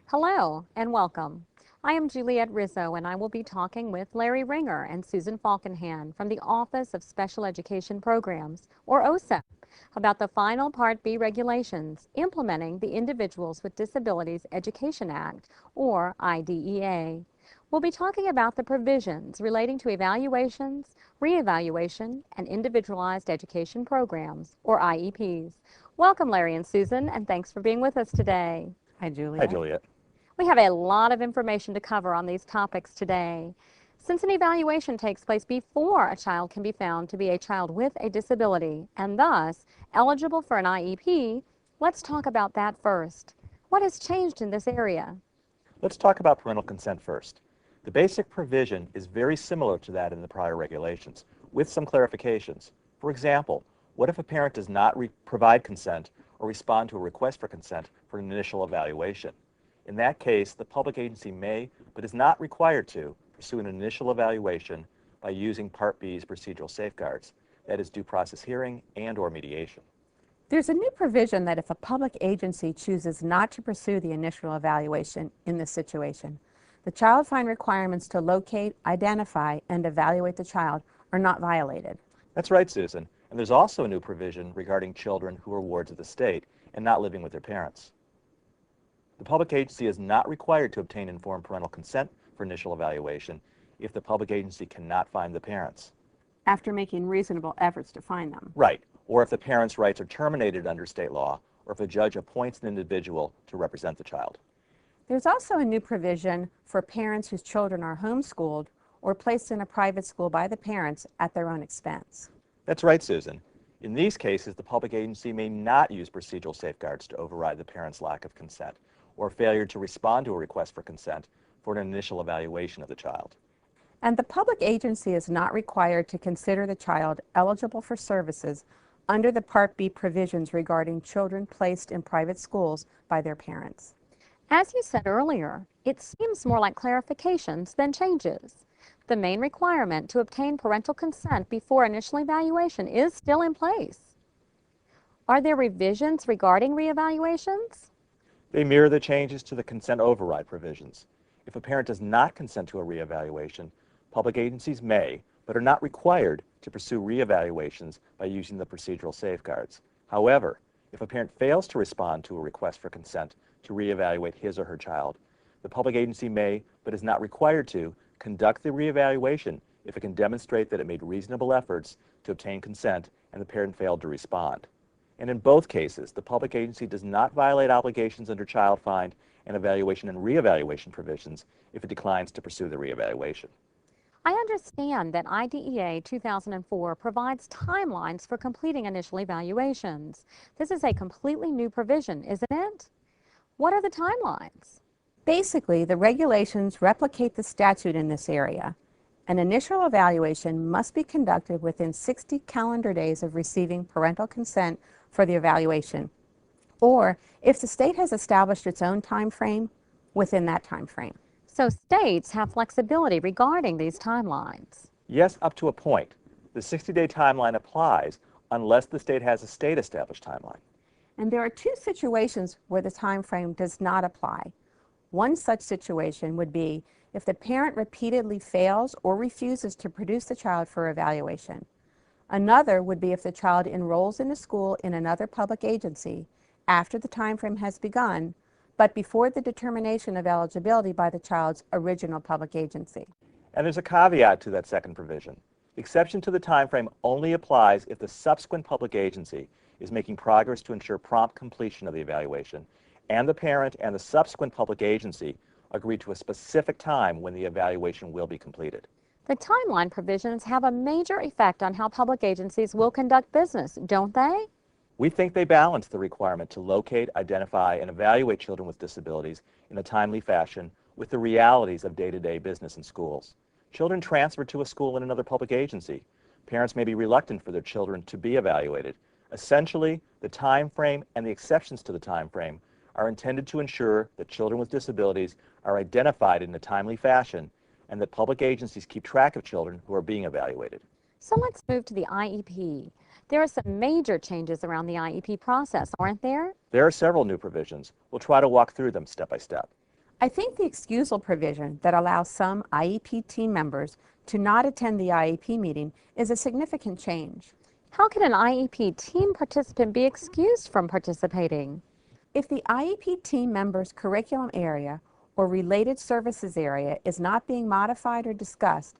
Hello and welcome. I am Juliet Rizzo and I will be talking with Larry Ringer and Susan Falkenhand from the Office of Special Education Programs, or OSEP, about the final Part B regulations implementing the Individuals with Disabilities Education Act, or IDEA. We'll be talking about the provisions relating to evaluations, reevaluation, and individualized education programs, or IEPs. Welcome, Larry and Susan, and thanks for being with us today. Hi, Juliet. Hi, Juliet. We have a lot of information to cover on these topics today. Since an evaluation takes place before a child can be found to be a child with a disability and thus eligible for an IEP, let's talk about that first. What has changed in this area? Let's talk about parental consent first. The basic provision is very similar to that in the prior regulations, with some clarifications. For example, what if a parent does not provide consent or respond to a request for consent for an initial evaluation? In that case, the public agency may, but is not required to, pursue an initial evaluation by using Part B's procedural safeguards, that is, due process hearing and/or mediation. There's a new provision that if a public agency chooses not to pursue the initial evaluation in this situation, the child find requirements to locate, identify, and evaluate the child are not violated. That's right, Susan. And there's also a new provision regarding children who are wards of the state and not living with their parents. The public agency is not required to obtain informed parental consent for initial evaluation if the public agency cannot find the parents. After making reasonable efforts to find them. Right, or if the parents' rights are terminated under state law, or if a judge appoints an individual to represent the child. There's also a new provision for parents whose children are homeschooled or placed in a private school by the parents at their own expense. That's right, Susan. In these cases, the public agency may not use procedural safeguards to override the parent's lack of consent or failure to respond to a request for consent for an initial evaluation of the child. And the public agency is not required to consider the child eligible for services under the Part B provisions regarding children placed in private schools by their parents. As you said earlier, it seems more like clarifications than changes. The main requirement to obtain parental consent before initial evaluation is still in place. Are there revisions regarding reevaluations? They mirror the changes to the consent override provisions. If a parent does not consent to a reevaluation, public agencies may, but are not required, to pursue reevaluations by using the procedural safeguards. However, if a parent fails to respond to a request for consent to reevaluate his or her child, the public agency may, but is not required to, conduct the reevaluation if it can demonstrate that it made reasonable efforts to obtain consent and the parent failed to respond. And in both cases, the public agency does not violate obligations under child find and evaluation and reevaluation provisions if it declines to pursue the reevaluation. I understand that IDEA 2004 provides timelines for completing initial evaluations. This is a completely new provision, isn't it? What are the timelines? Basically, the regulations replicate the statute in this area. An initial evaluation must be conducted within 60 calendar days of receiving parental consent for the evaluation, or if the state has established its own time frame, within that time frame. So states have flexibility regarding these timelines. Yes, up to a point. The 60-day timeline applies unless the state has a state-established timeline. And there are two situations where the time frame does not apply. One such situation would be if the parent repeatedly fails or refuses to produce the child for evaluation. Another would be if the child enrolls in a school in another public agency after the time frame has begun, but before the determination of eligibility by the child's original public agency. And there's a caveat to that second provision. The exception to the time frame only applies if the subsequent public agency is making progress to ensure prompt completion of the evaluation, and the parent and the subsequent public agency agree to a specific time when the evaluation will be completed. The timeline provisions have a major effect on how public agencies will conduct business, don't they? We think they balance the requirement to locate, identify, and evaluate children with disabilities in a timely fashion with the realities of day-to-day business in schools. Children transfer to a school in another public agency. Parents may be reluctant for their children to be evaluated. Essentially, the time frame and the exceptions to the time frame are intended to ensure that children with disabilities are identified in a timely fashion and that public agencies keep track of children who are being evaluated. So let's move to the IEP. There are some major changes around the IEP process, aren't there? There are several new provisions. We'll try to walk through them step by step. I think the excusal provision that allows some IEP team members to not attend the IEP meeting is a significant change. How can an IEP team participant be excused from participating? If the IEP team member's curriculum area or related services area is not being modified or discussed,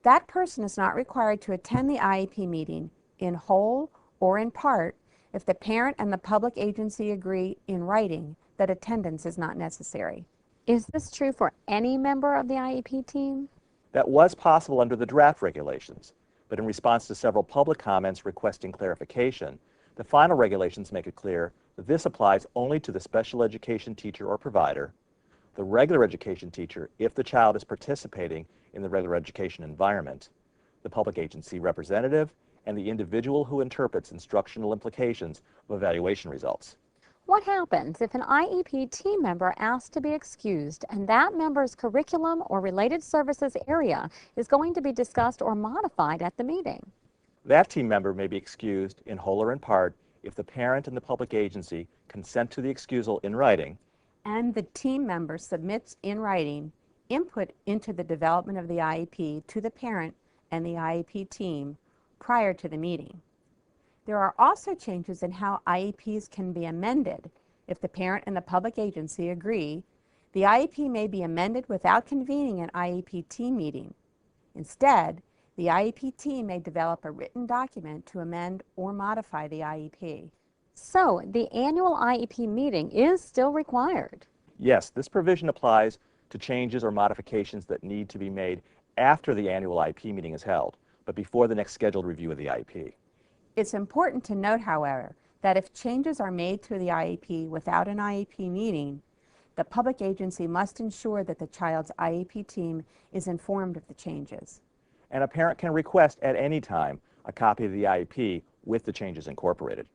that person is not required to attend the IEP meeting in whole or in part if the parent and the public agency agree in writing that attendance is not necessary. Is this true for any member of the IEP team? That was possible under the draft regulations, but in response to several public comments requesting clarification, the final regulations make it clear that this applies only to the special education teacher or provider, the regular education teacher if the child is participating in the regular education environment, the public agency representative, and the individual who interprets instructional implications of evaluation results. What happens if an IEP team member asks to be excused and that member's curriculum or related services area is going to be discussed or modified at the meeting? That team member may be excused in whole or in part if the parent and the public agency consent to the excusal in writing, and the team member submits in writing input into the development of the IEP to the parent and the IEP team prior to the meeting. There are also changes in how IEPs can be amended. If the parent and the public agency agree, the IEP may be amended without convening an IEP team meeting. Instead, the IEP team may develop a written document to amend or modify the IEP. So, the annual IEP meeting is still required. Yes, this provision applies to changes or modifications that need to be made after the annual IEP meeting is held, but before the next scheduled review of the IEP. It's important to note, however, that if changes are made to the IEP without an IEP meeting, the public agency must ensure that the child's IEP team is informed of the changes. And a parent can request at any time a copy of the IEP with the changes incorporated.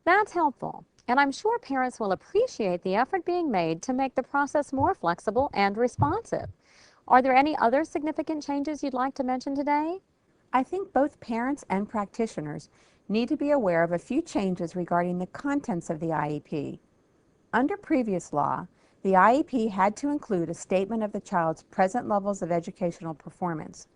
That's helpful, and I'm sure parents will appreciate the effort being made to make the process more flexible and responsive. Are there any other significant changes you'd like to mention today? I think both parents and practitioners need to be aware of a few changes regarding the contents of the IEP. Under previous law, the IEP had to include a statement of the child's present levels of educational performance.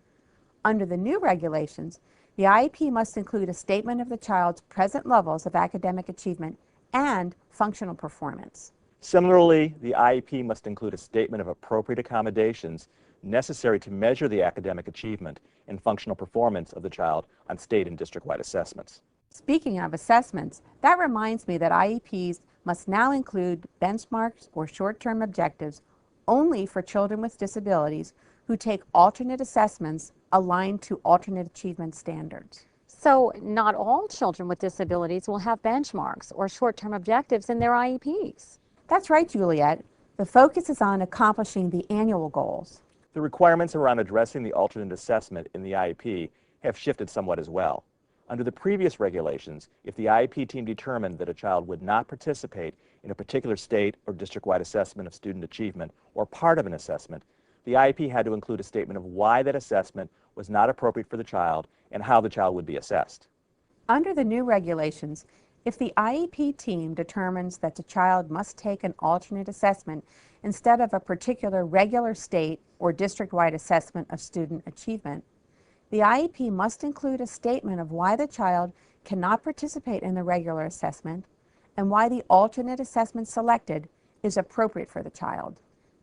Under the new regulations, the IEP must include a statement of the child's present levels of academic achievement and functional performance. Similarly, the IEP must include a statement of appropriate accommodations necessary to measure the academic achievement and functional performance of the child on state and district-wide assessments. Speaking of assessments, that reminds me that IEPs must now include benchmarks or short-term objectives only for children with disabilities who take alternate assessments aligned to alternate achievement standards. So, not all children with disabilities will have benchmarks or short-term objectives in their IEPs. That's right, Juliet. The focus is on accomplishing the annual goals. The requirements around addressing the alternate assessment in the IEP have shifted somewhat as well. Under the previous regulations, if the IEP team determined that a child would not participate in a particular state or district-wide assessment of student achievement or part of an assessment, the IEP had to include a statement of why that assessment was not appropriate for the child and how the child would be assessed. Under the new regulations, if the IEP team determines that the child must take an alternate assessment instead of a particular regular state or district-wide assessment of student achievement, the IEP must include a statement of why the child cannot participate in the regular assessment and why the alternate assessment selected is appropriate for the child.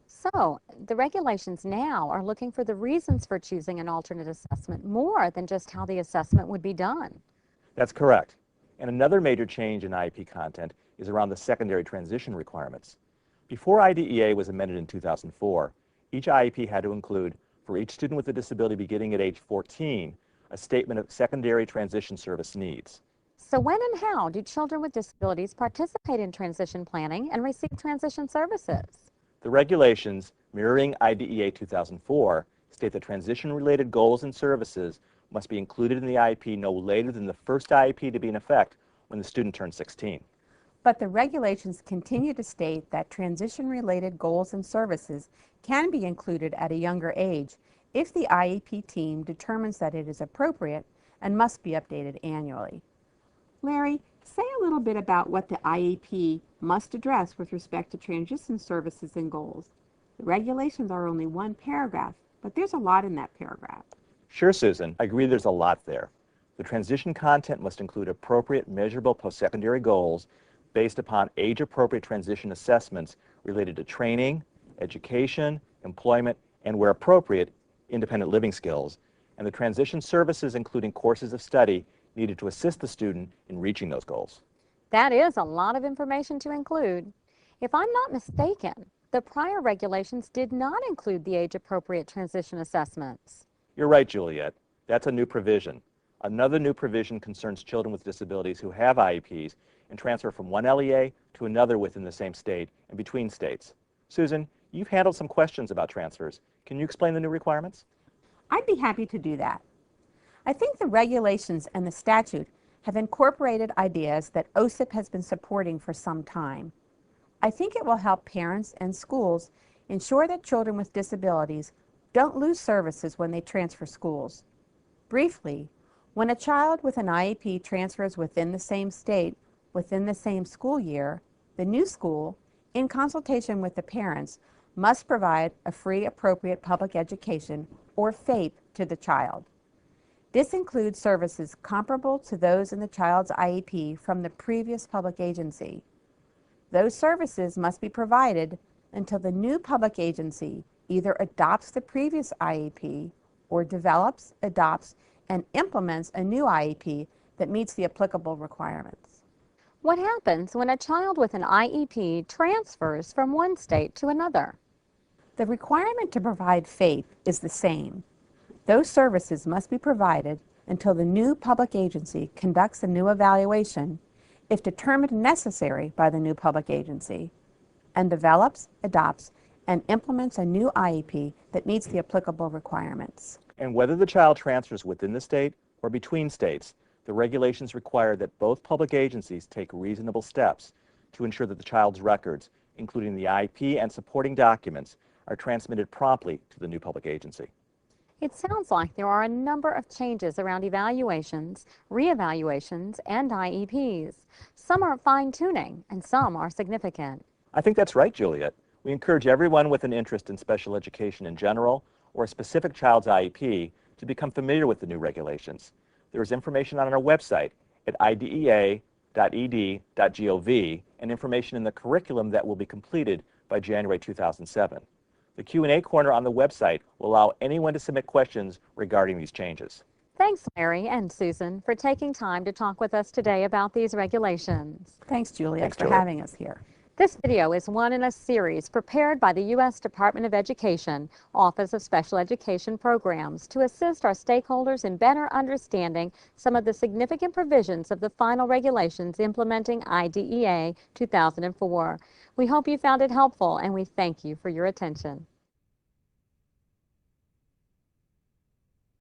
So, the regulations now are looking for the reasons for choosing an alternate assessment more than just how the assessment would be done. That's correct. And another major change in IEP content is around the secondary transition requirements. Before IDEA was amended in 2004, each IEP had to include, for each student with a disability beginning at age 14, a statement of secondary transition service needs. So, when and how do children with disabilities participate in transition planning and receive transition services? The regulations, mirroring IDEA 2004, state that transition-related goals and services must be included in the IEP no later than the first IEP to be in effect when the student turns 16. But the regulations continue to state that transition-related goals and services can be included at a younger age if the IEP team determines that it is appropriate and must be updated annually. Larry, say a little bit about what the IEP must address with respect to transition services and goals. The regulations are only one paragraph, but there's a lot in that paragraph. Sure, Susan, I agree there's a lot there. The transition content must include appropriate measurable post-secondary goals based upon age-appropriate transition assessments related to training, education, employment, and where appropriate, independent living skills, and the transition services including courses of study needed to assist the student in reaching those goals. That is a lot of information to include. If I'm not mistaken, the prior regulations did not include the age-appropriate transition assessments. You're right, Juliet. That's a new provision. Another new provision concerns children with disabilities who have IEPs and transfer from one LEA to another within the same state and between states. Susan, you've handled some questions about transfers. Can you explain the new requirements? I'd be happy to do that. I think the regulations and the statute have incorporated ideas that OSIP has been supporting for some time. I think it will help parents and schools ensure that children with disabilities don't lose services when they transfer schools. Briefly, when a child with an IEP transfers within the same state, within the same school year, the new school, in consultation with the parents, must provide a free appropriate public education, or FAPE, to the child. This includes services comparable to those in the child's IEP from the previous public agency. Those services must be provided until the new public agency either adopts the previous IEP or develops, adopts, and implements a new IEP that meets the applicable requirements. What happens when a child with an IEP transfers from one state to another? The requirement to provide FAPE is the same. Those services must be provided until the new public agency conducts a new evaluation, if determined necessary by the new public agency, and develops, adopts, and implements a new IEP that meets the applicable requirements. And whether the child transfers within the state or between states, the regulations require that both public agencies take reasonable steps to ensure that the child's records, including the IEP and supporting documents, are transmitted promptly to the new public agency. It sounds like there are a number of changes around evaluations, reevaluations, and IEPs. Some are fine-tuning, and some are significant. I think that's right, Juliet. We encourage everyone with an interest in special education in general or a specific child's IEP to become familiar with the new regulations. There is information on our website at idea.ed.gov and information in the curriculum that will be completed by January 2007. The Q&A corner on the website will allow anyone to submit questions regarding these changes. Thanks, Larry and Susan, for taking time to talk with us today about these regulations. Thanks, Juliet, Thanks, for Juliet. having us here. This video is one in a series prepared by the U.S. Department of Education, Office of Special Education Programs, to assist our stakeholders in better understanding some of the significant provisions of the final regulations implementing IDEA 2004. We hope you found it helpful, and we thank you for your attention.